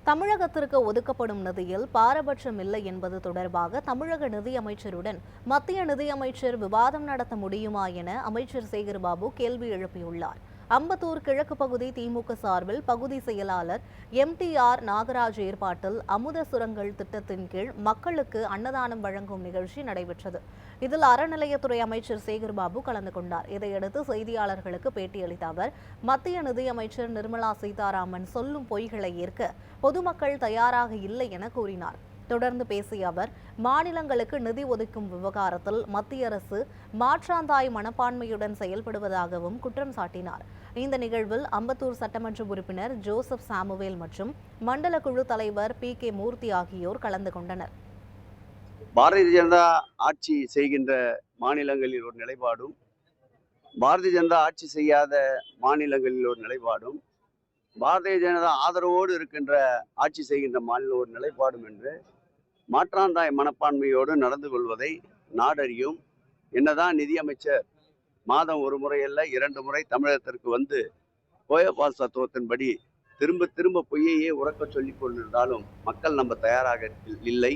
தமிழகத்திற்கு ஒதுக்கப்படும் நிதியில் பாரபட்சம் இல்லை என்பது தொடர்பாக தமிழக நிதியமைச்சருடன் மத்திய நிதியமைச்சர் விவாதம் நடத்த முடியுமா என அமைச்சர் சேகர்பாபு கேள்வி எழுப்பியுள்ளார். அம்பத்தூர் கிழக்கு பகுதி திமுக சார்பில் பகுதி செயலாளர் MTR நாகராஜ் ஏற்பாட்டில் அமுத சுரங்கள் திட்டத்தின் கீழ் மக்களுக்கு அன்னதானம் வழங்கும் நிகழ்ச்சி நடைபெற்றது. இதில் அறநிலையத்துறை அமைச்சர் சேகர்பாபு கலந்து கொண்டார். இதையடுத்து செய்தியாளர்களுக்கு பேட்டியளித்த அவர், மத்திய நிதியமைச்சர் நிர்மலா சீதாராமன் சொல்லும் பொய்களை ஏற்க பொதுமக்கள் தயாராக இல்லை என கூறினார். தொடர்ந்து பேசிய அவர், மாநிலங்களுக்கு நிதி ஒதுக்கும் விவகாரத்தில் மத்திய அரசு மாற்றாந்தாய் மனப்பான்மையுடன் செயல்படுவதாகவும் குற்றம் சாட்டினார். இந்த நிகழ்வில் அம்பத்தூர் சட்டமன்ற உறுப்பினர் ஜோசப் சாமுவேல் மற்றும் மண்டல குழு தலைவர் PK மூர்த்தி ஆகியோர் கலந்து கொண்டனர். பாரதிய ஜனதா ஆட்சி செய்கின்ற மாநிலங்களில் ஒரு நிலைப்பாடும், பாரதிய ஜனதா ஆட்சி செய்யாத மாநிலங்களில் ஒரு நிலைப்பாடும், பாரதிய ஜனதா ஆதரவோடு இருக்கின்ற ஆட்சி செய்கின்ற மாநிலம் ஒரு நிலைப்பாடும் என்று மாற்றாந்தாய் மனப்பான்மையோடு நடந்து கொள்வதை நாடறியும். என்னதான் நிதியமைச்சர் மாதம் ஒரு முறை அல்ல 2 முறை தமிழகத்திற்கு வந்து கோயபால் தத்துவத்தின்படி திரும்ப திரும்ப பொய்யையே உறக்க சொல்லிக் கொண்டிருந்தாலும் மக்கள் நம்ப தயாராக இல்லை.